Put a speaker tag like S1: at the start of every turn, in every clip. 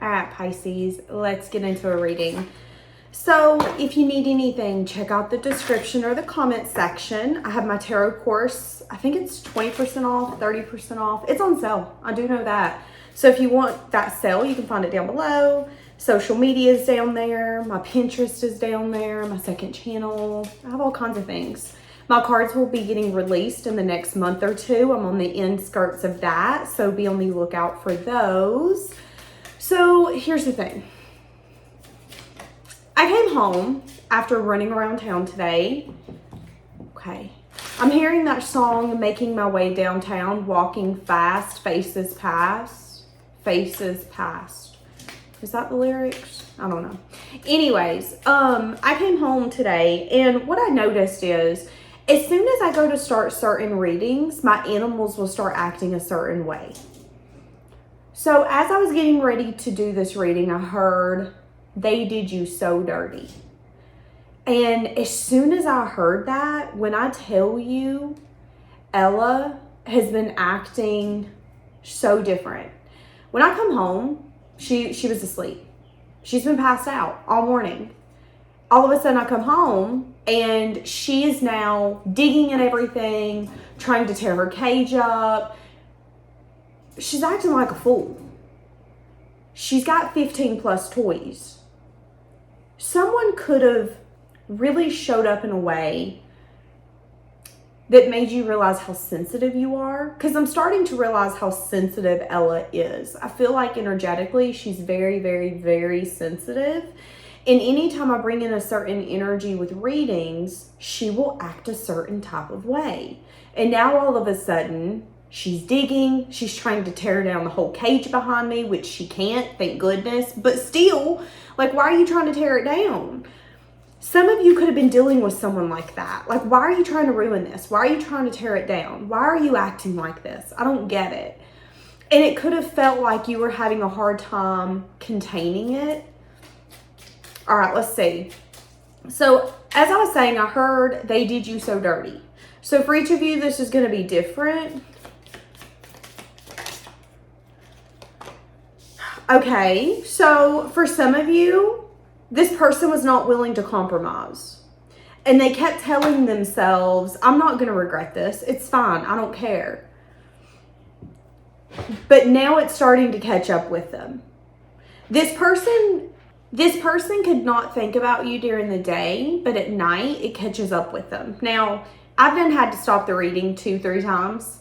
S1: All right, Pisces, let's get into a reading. So if you need anything, check out the description or the comment section. I have my tarot course. I think it's 20% off, 30% off. It's on sale. I do know that. So if you want that sale, you can find it down below. Social media is down there. My Pinterest is down there. My second channel. I have all kinds of things. My cards will be getting released in the next month or two. I'm on the end skirts of that. So be on the lookout for those. So here's the thing. I came home after running around town today. Okay. I'm hearing that song, Making My Way Downtown, walking fast, faces past. Faces past. Is that the lyrics? I don't know. Anyways, I came home today and what I noticed is as soon as I go to start certain readings, my animals will start acting a certain way. So as I was getting ready to do this reading, I heard, "They did you so dirty." And as soon as I heard that, when I tell you, Ella has been acting so different. When I come home, she was asleep. She's been passed out all morning. All of a sudden I come home and she is now digging at everything, trying to tear her cage up. She's acting like a fool. She's got 15 plus toys. Someone could have really showed up in a way that made you realize how sensitive you are. Because I'm starting to realize how sensitive Ella is. I feel like energetically, she's very, very, very sensitive. And anytime I bring in a certain energy with readings, she will act a certain type of way. And now all of a sudden, she's digging. She's trying to tear down the whole cage behind me, which she can't, thank goodness. But still, like, why are you trying to tear it down? Some of you could have been dealing with someone like that. Like, why are you trying to ruin this? Why are you trying to tear it down? Why are you acting like this? I don't get it. And it could have felt like you were having a hard time containing it. All right, let's see. So as I was saying, I heard "they did you so dirty." So for each of you, this is going to be different. Okay, so for some of you, this person was not willing to compromise. And they kept telling themselves, "I'm not going to regret this. It's fine. I don't care." But now it's starting to catch up with them. This person could not think about you during the day, but at night it catches up with them. Now, I've then had to stop the reading 2-3 times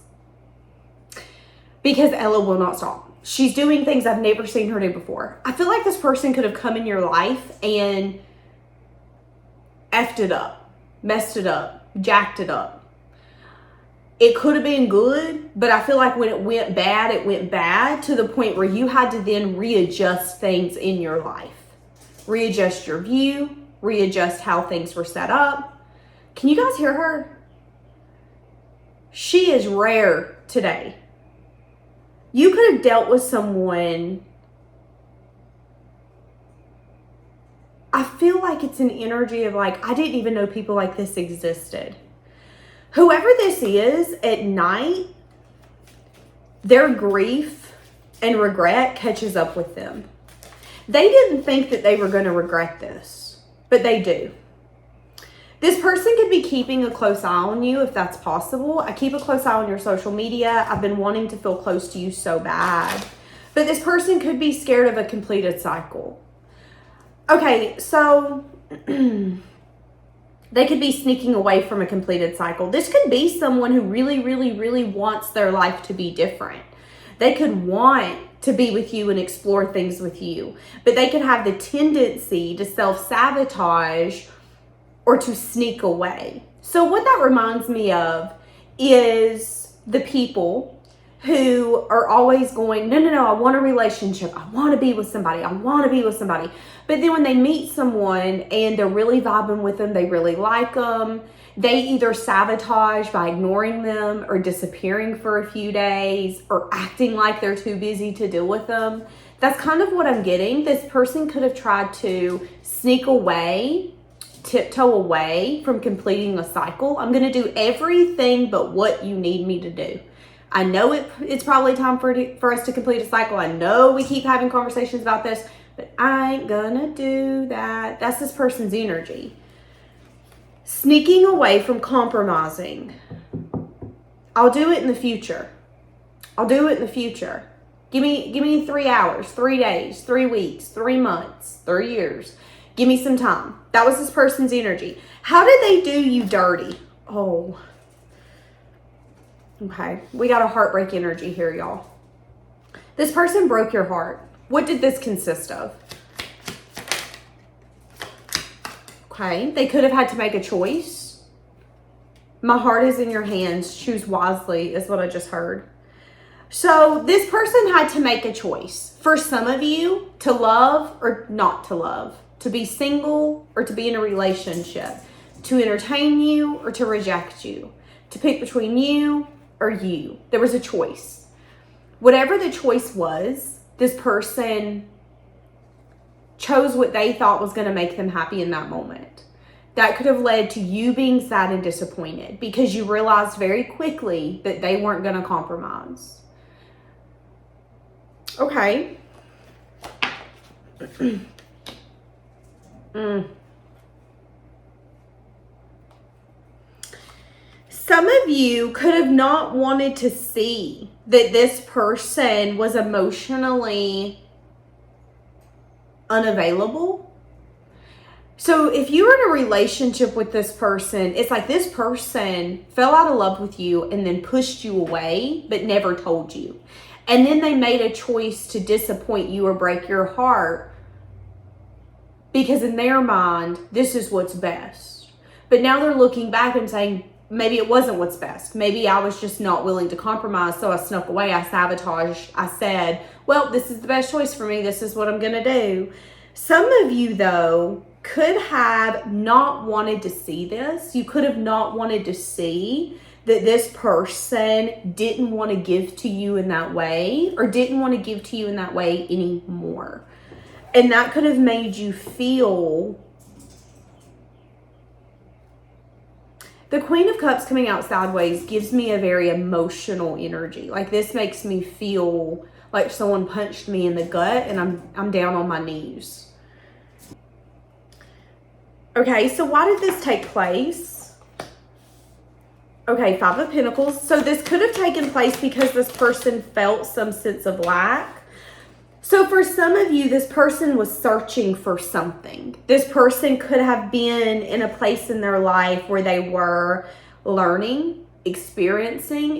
S1: because Ella will not stop. She's doing things I've never seen her do before. I feel like this person could have come in your life and effed it up, messed it up, jacked it up. It could have been good, but I feel like when it went bad to the point where you had to then readjust things in your life. Readjust your view, readjust how things were set up. Can you guys hear her? She is rare today. You could have dealt with someone. I feel like it's an energy of like, I didn't even know people like this existed. Whoever this is at night, their grief and regret catches up with them. They didn't think that they were going to regret this, but they do. This person could be keeping a close eye on you if that's possible. I keep a close eye on your social media. I've been wanting to feel close to you so bad. But this person could be scared of a completed cycle. Okay, so they could be sneaking away from a completed cycle. This could be someone who really, really, really wants their life to be different. They could want to be with you and explore things with you, but they could have the tendency to self-sabotage or to sneak away. So what that reminds me of is the people who are always going, no, I want a relationship. I want to be with somebody. I want to be with somebody. But then when they meet someone and they're really vibing with them, they really like them, they either sabotage by ignoring them or disappearing for a few days or acting like they're too busy to deal with them. That's kind of what I'm getting. This person could have tried to sneak away, tiptoe away from completing a cycle. I'm going to do everything but what you need me to do. I know it's probably time for us to complete a cycle. I know we keep having conversations about this, but I ain't gonna do that. That's this person's energy. Sneaking away from compromising. I'll do it in the future. I'll do it in the future. Give me 3 hours, 3 days, 3 weeks, 3 months, 3 years. Give me some time. That was this person's energy. How did they do you dirty? Oh. Okay. We got a heartbreak energy here, y'all. This person broke your heart. What did this consist of? Okay. They could have had to make a choice. My heart is in your hands. Choose wisely is what I just heard. So this person had to make a choice. For some of you, to love or not to love, to be single or to be in a relationship, to entertain you or to reject you, to pick between you or you. There was a choice. Whatever the choice was, this person chose what they thought was going to make them happy in that moment. That could have led to you being sad and disappointed because you realized very quickly that they weren't going to compromise. Okay. Some of you could have not wanted to see that this person was emotionally unavailable. So if you were in a relationship with this person, it's like this person fell out of love with you and then pushed you away, but never told you. And then they made a choice to disappoint you or break your heart because in their mind, this is what's best. But now they're looking back and saying, maybe it wasn't what's best. Maybe I was just not willing to compromise, so I snuck away. I sabotaged. I said, well, this is the best choice for me. This is what I'm going to do. Some of you, though, could have not wanted to see this. You could have not wanted to see that this person didn't want to give to you in that way or didn't want to give to you in that way anymore. And that could have made you feel... The Queen of Cups coming out sideways gives me a very emotional energy. Like this makes me feel like someone punched me in the gut and I'm down on my knees. Okay, so why did this take place? Okay, Five of Pentacles. So this could have taken place because this person felt some sense of lack. So for some of you, this person was searching for something. This person could have been in a place in their life where they were learning, experiencing.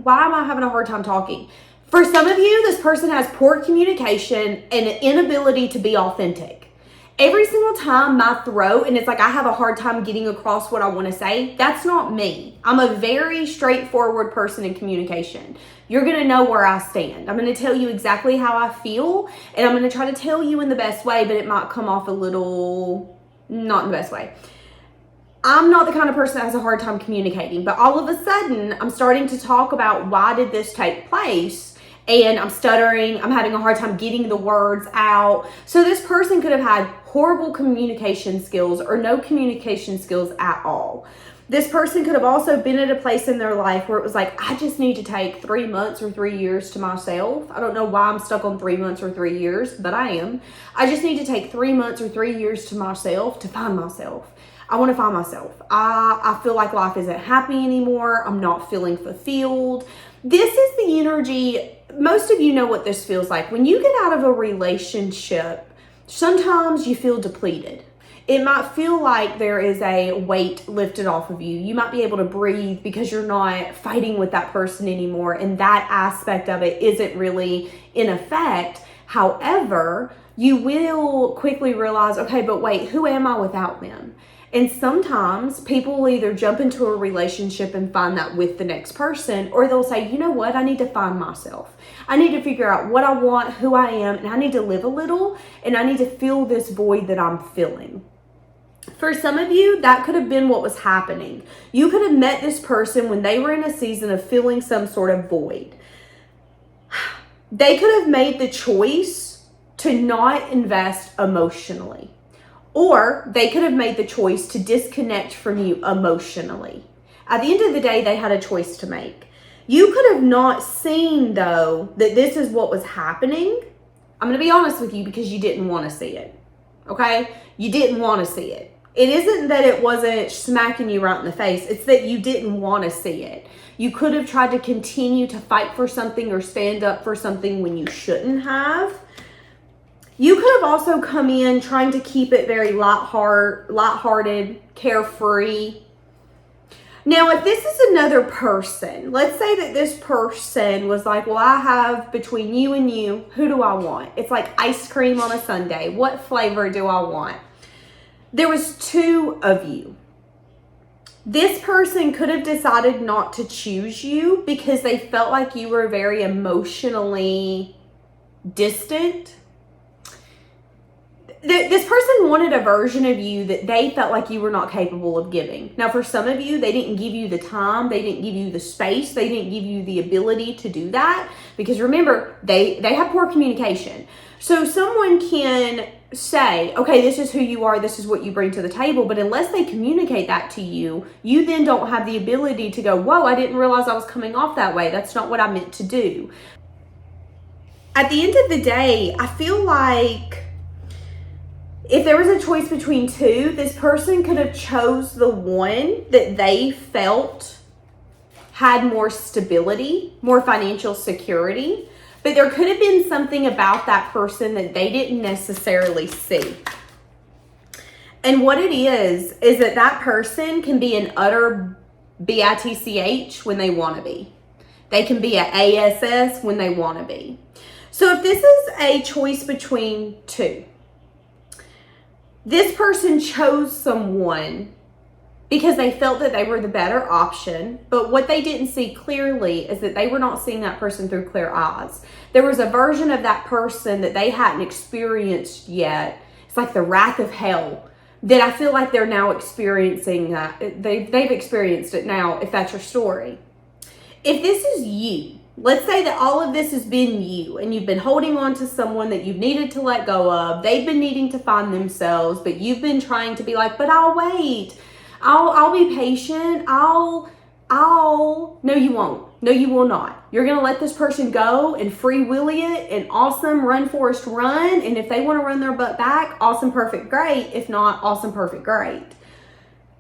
S1: Why am I having a hard time talking? For some of you, this person has poor communication and an inability to be authentic. Every single time my throat, and it's like I have a hard time getting across what I want to say, that's not me. I'm a very straightforward person in communication. You're going to know where I stand. I'm going to tell you exactly how I feel, and I'm going to try to tell you in the best way, but it might come off a little not in the best way. I'm not the kind of person that has a hard time communicating, but all of a sudden, I'm starting to talk about why did this take place, and I'm stuttering, I'm having a hard time getting the words out. So this person could have had horrible communication skills or no communication skills at all. This person could have also been at a place in their life where it was like, I just need to take 3 months or 3 years to myself. I don't know why I'm stuck on 3 months or 3 years, but I am. I just need to take 3 months or 3 years to myself to find myself. I want to find myself. I feel like life isn't happy anymore. I'm not feeling fulfilled. This is the energy. Most of you know what this feels like. When you get out of a relationship, sometimes you feel depleted. It might feel like there is a weight lifted off of you. You might be able to breathe because you're not fighting with that person anymore. And that aspect of it isn't really in effect. However, you will quickly realize, okay, but wait, who am I without them? And sometimes people will either jump into a relationship and find that with the next person, or they'll say, you know what, I need to find myself. I need to figure out what I want, who I am, and I need to live a little, and I need to fill this void that I'm feeling. For some of you, that could have been what was happening. You could have met this person when they were in a season of feeling some sort of void. They could have made the choice to not invest emotionally. Or they could have made the choice to disconnect from you emotionally. At the end of the day, they had a choice to make. You could have not seen, though, that this is what was happening. I'm going to be honest with you, because you didn't want to see it. Okay? You didn't want to see it. It isn't that it wasn't smacking you right in the face. It's that you didn't want to see it. You could have tried to continue to fight for something or stand up for something when you shouldn't have. You could have also come in trying to keep it very lighthearted, carefree. Now, if this is another person, let's say that this person was like, well, I have between you and you, who do I want? It's like ice cream on a sundae. What flavor do I want? There was two of you. This person could have decided not to choose you because they felt like you were very emotionally distant. This person wanted a version of you that they felt like you were not capable of giving. Now, for some of you, they didn't give you the time. They didn't give you the space. They didn't give you the ability to do that. Because remember, they have poor communication. So someone can say, okay, this is who you are. This is what you bring to the table. But unless they communicate that to you, you then don't have the ability to go, whoa, I didn't realize I was coming off that way. That's not what I meant to do. At the end of the day, I feel like if there was a choice between two, this person could have chose the one that they felt had more stability, more financial security. But there could have been something about that person that they didn't necessarily see. And what it is that that person can be an utter bitch when they want to be. They can be an ASS when they want to be. So if this is a choice between two, this person chose someone because they felt that they were the better option, but what they didn't see clearly is that they were not seeing that person through clear eyes. There was a version of that person that they hadn't experienced yet. It's like the wrath of hell that I feel like they're now experiencing that. They've experienced it now, if that's your story. If this is you, let's say that all of this has been you and you've been holding on to someone that you've needed to let go of. They've been needing to find themselves, but you've been trying to be like, but I'll wait. I'll be patient. No, you won't. No, you will not. You're going to let this person go and free willy it and awesome, run, Forrest, run. And if they want to run their butt back, awesome, perfect, great. If not, awesome, perfect, great.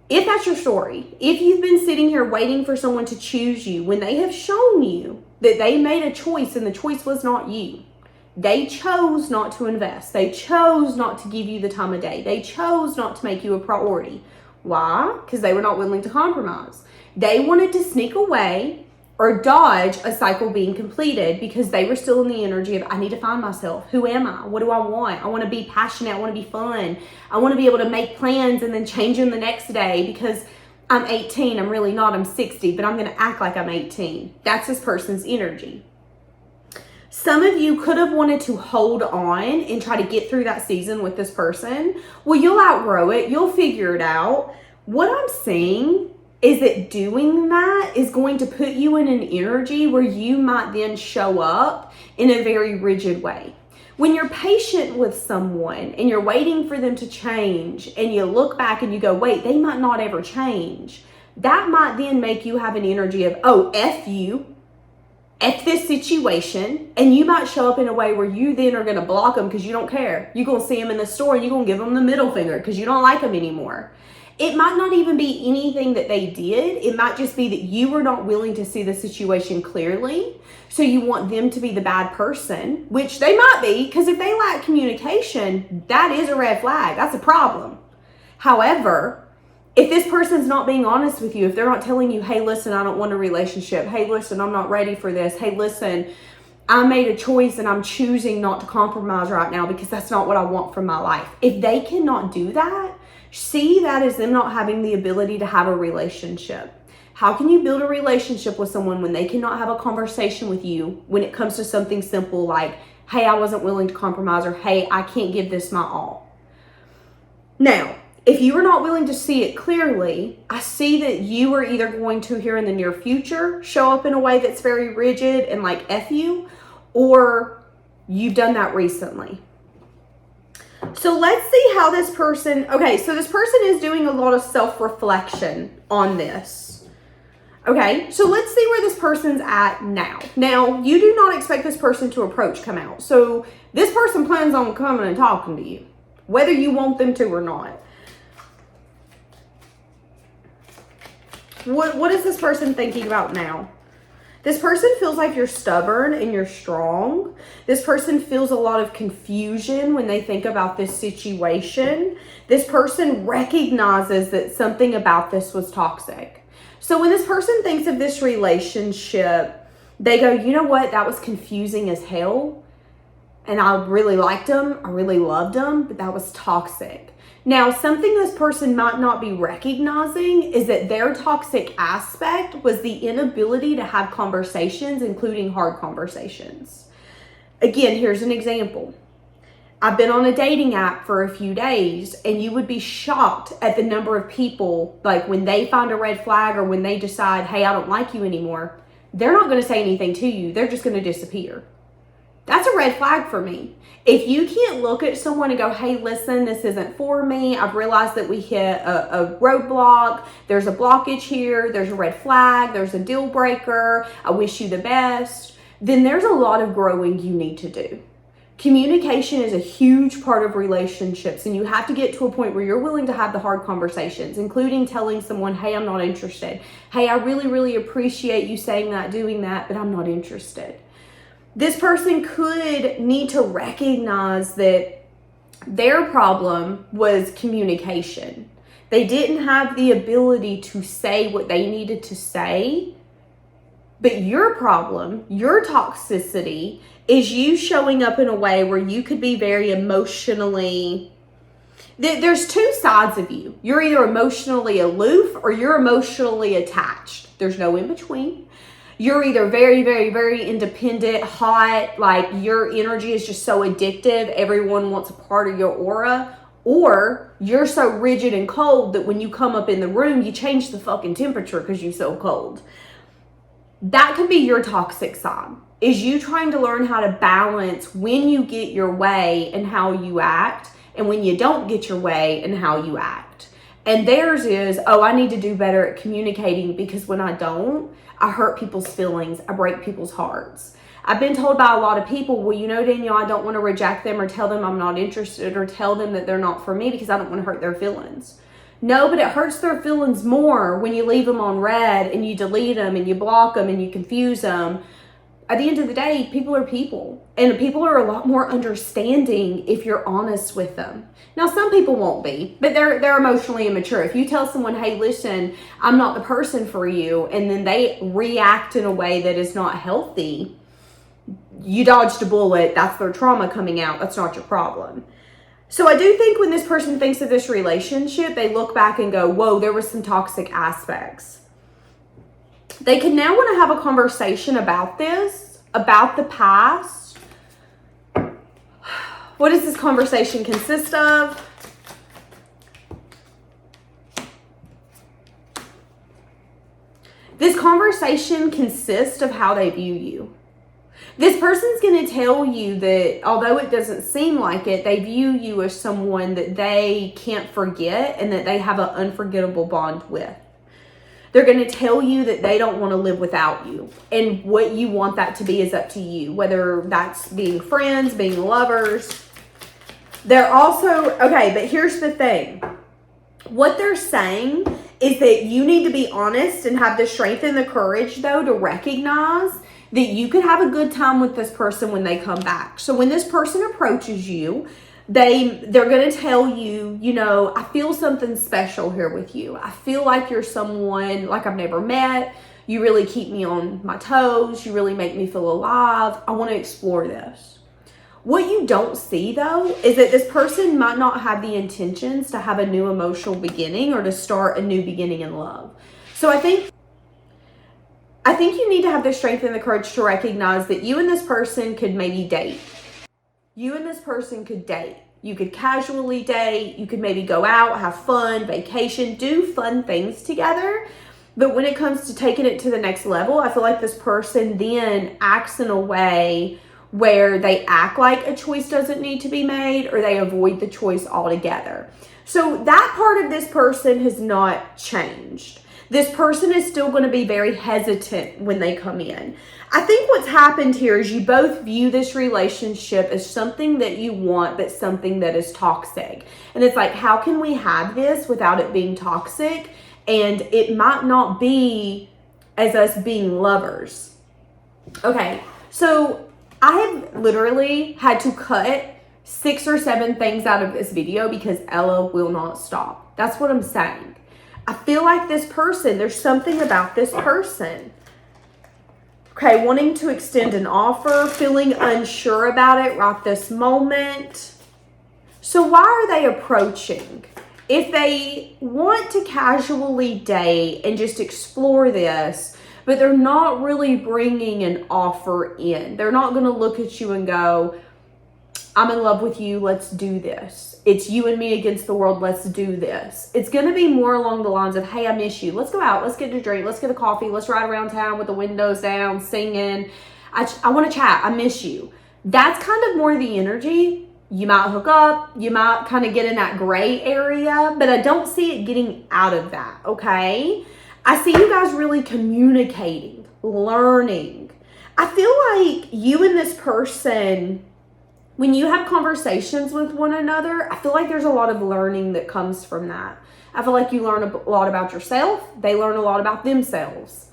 S1: If that's your story, if you've been sitting here waiting for someone to choose you when they have shown you that they made a choice and the choice was not you. They chose not to invest. They chose not to give you the time of day. They chose not to make you a priority. Why? Because they were not willing to compromise. They wanted to sneak away or dodge a cycle being completed because they were still in the energy of, I need to find myself. Who am I? What do I want? I want to be passionate. I want to be fun. I want to be able to make plans and then change them the next day because I'm 18. I'm really not. I'm 60, but I'm going to act like I'm 18. That's this person's energy. Some of you could have wanted to hold on and try to get through that season with this person. Well, you'll outgrow it. You'll figure it out. What I'm saying is that doing that is going to put you in an energy where you might then show up in a very rigid way. When you're patient with someone and you're waiting for them to change and you look back and you go, wait, they might not ever change. That might then make you have an energy of, oh, F you. F this situation, and you might show up in a way where you then are going to block them because you don't care. You're going to see them in the store and you're going to give them the middle finger because you don't like them anymore. It might not even be anything that they did. It might just be that you were not willing to see the situation clearly. So you want them to be the bad person, which they might be, because if they lack communication, that is a red flag. That's a problem. However, if this person's not being honest with you, if they're not telling you, hey, listen, I don't want a relationship. Hey, listen, I'm not ready for this. Hey, listen, I made a choice and I'm choosing not to compromise right now because that's not what I want from my life. If they cannot do that, see that as them not having the ability to have a relationship. How can you build a relationship with someone when they cannot have a conversation with you when it comes to something simple like, hey, I wasn't willing to compromise, or hey, I can't give this my all? Now, if you are not willing to see it clearly, I see that you are either going to, here in the near future, show up in a way that's very rigid and like F you, or you've done that recently. So let's see how this person, okay, so this person is doing a lot of self-reflection on this. Okay, so let's see where this person's at now. Now, you do not expect this person to come out. So this person plans on coming and talking to you, whether you want them to or not. What is this person thinking about now? This person feels like you're stubborn and you're strong. This person feels a lot of confusion when they think about this situation. This person recognizes that something about this was toxic. So when this person thinks of this relationship, they go, you know what? That was confusing as hell. And I really liked them. I really loved them, but that was toxic. Now, something this person might not be recognizing is that their toxic aspect was the inability to have conversations, including hard conversations. Again, here's an example. I've been on a dating app for a few days, and you would be shocked at the number of people, like when they find a red flag or when they decide, hey, I don't like you anymore, they're not going to say anything to you. They're just going to disappear. That's a red flag for me. If you can't look at someone and go, hey, listen, this isn't for me. I've realized that we hit a roadblock. There's a blockage here. There's a red flag. There's a deal breaker. I wish you the best. Then there's a lot of growing you need to do. Communication is a huge part of relationships, and you have to get to a point where you're willing to have the hard conversations, including telling someone, hey, I'm not interested. Hey, I really, really appreciate you saying that, doing that, but I'm not interested. This person could need to recognize that their problem was communication. They didn't have the ability to say what they needed to say. But your problem, your toxicity, is you showing up in a way where you could be very emotionally... There's two sides of you. You're either emotionally aloof or you're emotionally attached. There's no in between. You're either very, very, very independent, hot, like your energy is just so addictive, everyone wants a part of your aura, or you're so rigid and cold that when you come up in the room, you change the fucking temperature because you're so cold. That could be your toxic side, is you trying to learn how to balance when you get your way and how you act, and when you don't get your way and how you act. And theirs is, oh, I need to do better at communicating because when I don't, I hurt people's feelings. I break people's hearts. I've been told by a lot of people, well, you know, Danielle, I don't want to reject them or tell them I'm not interested or tell them that they're not for me because I don't want to hurt their feelings. No, but it hurts their feelings more when you leave them on red and you delete them and you block them and you confuse them. At the end of the day, people are people, and people are a lot more understanding if you're honest with them. Now, some people won't be, but they're emotionally immature. If you tell someone, hey, listen, I'm not the person for you, and then they react in a way that is not healthy, you dodged a bullet. That's their trauma coming out. That's not your problem. So I do think when this person thinks of this relationship, they look back and go, whoa, there were some toxic aspects. They could now want to have a conversation about this, about the past. What does this conversation consist of? This conversation consists of how they view you. This person's going to tell you that although it doesn't seem like it, they view you as someone that they can't forget and that they have an unforgettable bond with. They're going to tell you that they don't want to live without you. And what you want that to be is up to you. Whether that's being friends, being lovers. They're also, okay, but here's the thing. What they're saying is that you need to be honest and have the strength and the courage, though, to recognize that you could have a good time with this person when they come back. So when this person approaches you, they're going to tell you, you know, I feel something special here with you. I feel like you're someone like I've never met. You really keep me on my toes. You really make me feel alive. I want to explore this. What you don't see, though, is that this person might not have the intentions to have a new emotional beginning or to start a new beginning in love. So I think you need to have the strength and the courage to recognize that you and this person could maybe date. You and this person could date. You could casually date. You could maybe go out, have fun, vacation, do fun things together. But when it comes to taking it to the next level, I feel like this person then acts in a way where they act like a choice doesn't need to be made or they avoid the choice altogether. So that part of this person has not changed. This person is still going to be very hesitant when they come in. I think what's happened here is you both view this relationship as something that you want, but something that is toxic. And it's like, how can we have this without it being toxic? And it might not be as us being lovers. Okay, so I have literally had to cut 6 or 7 things out of this video because Ella will not stop. That's what I'm saying. I feel like this person, there's something about this person. Okay, wanting to extend an offer, feeling unsure about it right this moment. So why are they approaching? If they want to casually date and just explore this, but they're not really bringing an offer in. They're not going to look at you and go, I'm in love with you, let's do this. It's you and me against the world, let's do this. It's going to be more along the lines of, hey, I miss you. Let's go out, let's get a drink, let's get a coffee, let's ride around town with the windows down, singing. I want to chat, I miss you. That's kind of more the energy. You might hook up, you might kind of get in that gray area, but I don't see it getting out of that, okay? I see you guys really communicating, learning. I feel like you and this person, when you have conversations with one another, I feel like there's a lot of learning that comes from that. I feel like you learn a lot about yourself. They learn a lot about themselves.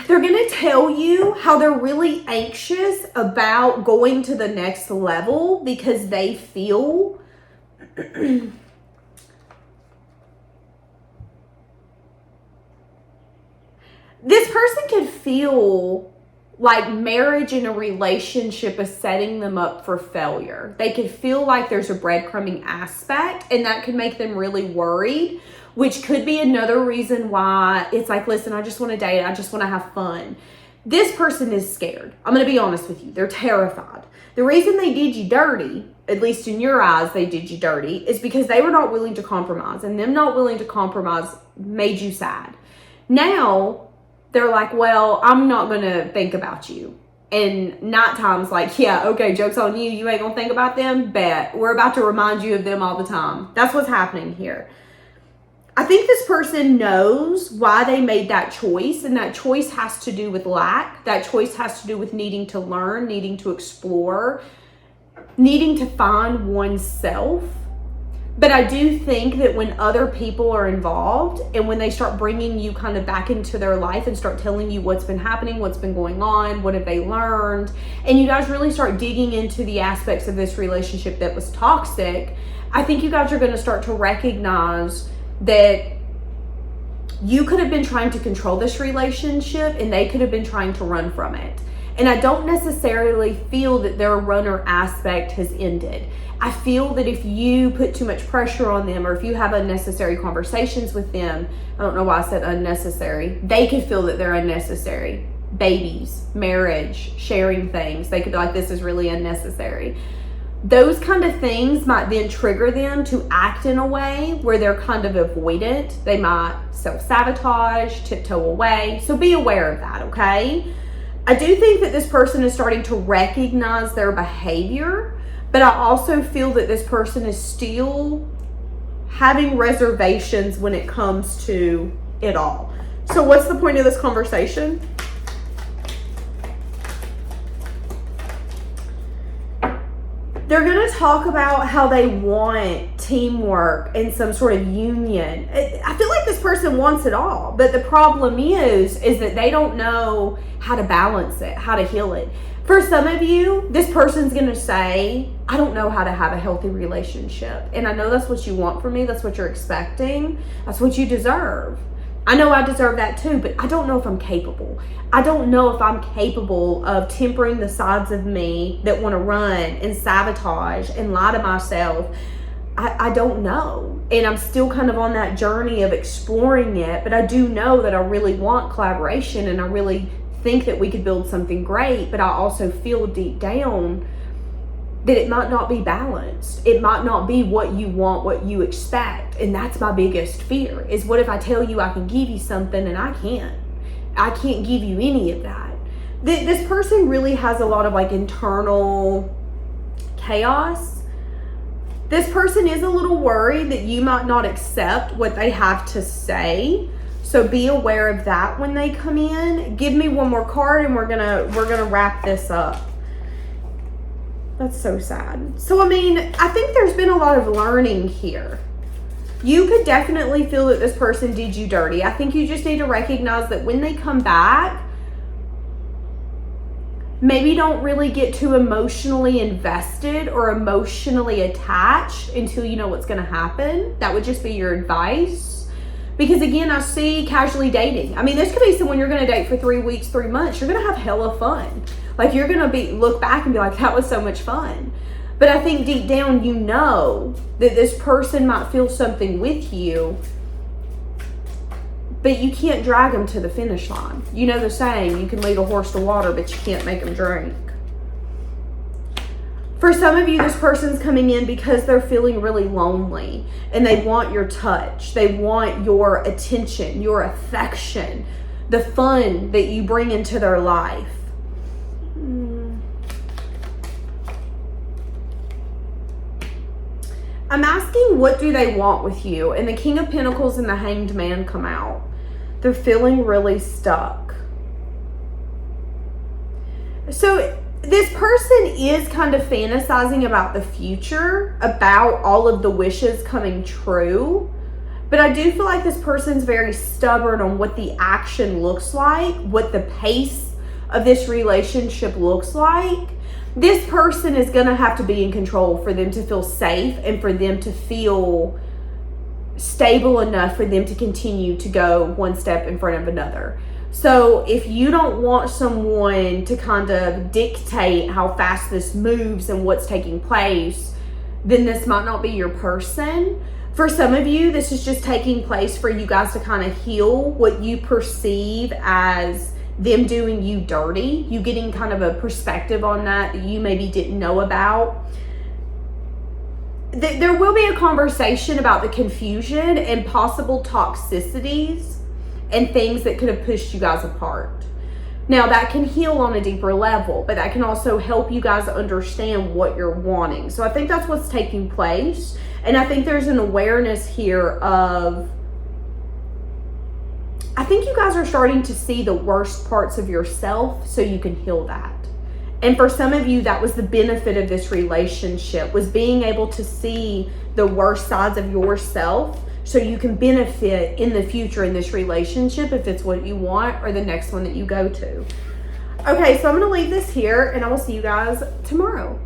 S1: They're going to tell you how they're really anxious about going to the next level because they feel this person could feel like marriage in a relationship is setting them up for failure. They could feel like there's a breadcrumbing aspect, and that could make them really worried, which could be another reason why it's like, listen, I just want to date. I just want to have fun. This person is scared. I'm going to be honest with you. They're terrified. The reason they did you dirty, at least in your eyes, they did you dirty, is because they were not willing to compromise, and them not willing to compromise made you sad. Now, they're like, well, I'm not going to think about you. And night time's like, yeah, okay, joke's on you. You ain't going to think about them? Bet. We're about to remind you of them all the time. That's what's happening here. I think this person knows why they made that choice, and that choice has to do with lack. That choice has to do with needing to learn, needing to explore, needing to find oneself. But I do think that when other people are involved and when they start bringing you kind of back into their life and start telling you what's been happening, what's been going on, what have they learned, and you guys really start digging into the aspects of this relationship that was toxic, I think you guys are going to start to recognize that you could have been trying to control this relationship and they could have been trying to run from it. And I don't necessarily feel that their runner aspect has ended. I feel that if you put too much pressure on them, or if you have unnecessary conversations with them, I don't know why I said unnecessary, they could feel that they're unnecessary. Babies, marriage, sharing things, they could be like, this is really unnecessary. Those kind of things might then trigger them to act in a way where they're kind of avoidant. They might self-sabotage, tiptoe away. So be aware of that, okay? I do think that this person is starting to recognize their behavior, but I also feel that this person is still having reservations when it comes to it all. So what's the point of this conversation? They're going to talk about how they want teamwork and some sort of union. I feel like this person wants it all, but the problem is that they don't know how to balance it, how to heal it. For some of you, this person's going to say, I don't know how to have a healthy relationship. And I know that's what you want from me. That's what you're expecting. That's what you deserve. I know I deserve that too, but I don't know if I'm capable. I don't know if I'm capable of tempering the sides of me that want to run and sabotage and lie to myself. I don't know. And I'm still kind of on that journey of exploring it, but I do know that I really want collaboration and I really think that we could build something great, but I also feel deep down that it might not be balanced. It might not be what you want, what you expect. And that's my biggest fear is, what if I tell you I can give you something and I can't? I can't give you any of that. This person really has a lot of like internal chaos. This person is a little worried that you might not accept what they have to say. So be aware of that when they come in. Give me one more card and we're gonna wrap this up. That's so sad. So I mean, I think there's been a lot of learning here. You could definitely feel that this person did you dirty. I think you just need to recognize that when they come back, maybe don't really get too emotionally invested or emotionally attached until you know what's going to happen. That would just be your advice. Because again, I see casually dating. I mean, this could be someone you're going to date for 3 weeks, 3 months. You're going to have hella fun. Like, you're going to look back and be like, that was so much fun. But I think deep down, you know that this person might feel something with you, but you can't drag them to the finish line. You know the saying, you can lead a horse to water, but you can't make them drink. For some of you, this person's coming in because they're feeling really lonely and they want your touch. They want your attention, your affection, the fun that you bring into their life. I'm asking, what do they want with you? And the King of Pentacles and the Hanged Man come out. They're feeling really stuck. So this person is kind of fantasizing about the future, about all of the wishes coming true. But I do feel like this person's very stubborn on what the action looks like, what the pace of this relationship looks like. This person is going to have to be in control for them to feel safe and for them to feel stable enough for them to continue to go one step in front of another. So if you don't want someone to kind of dictate how fast this moves and what's taking place, then this might not be your person. For some of you, this is just taking place for you guys to kind of heal what you perceive as them doing you dirty, you getting kind of a perspective on that you maybe didn't know about. There will be a conversation about the confusion and possible toxicities and things that could have pushed you guys apart. Now, that can heal on a deeper level, but that can also help you guys understand what you're wanting. So I think that's what's taking place. And I think there's an awareness here of, I think you guys are starting to see the worst parts of yourself so you can heal that. And for some of you, that was the benefit of this relationship, was being able to see the worst sides of yourself so you can benefit in the future in this relationship if it's what you want or the next one that you go to. Okay, so I'm going to leave this here and I will see you guys tomorrow.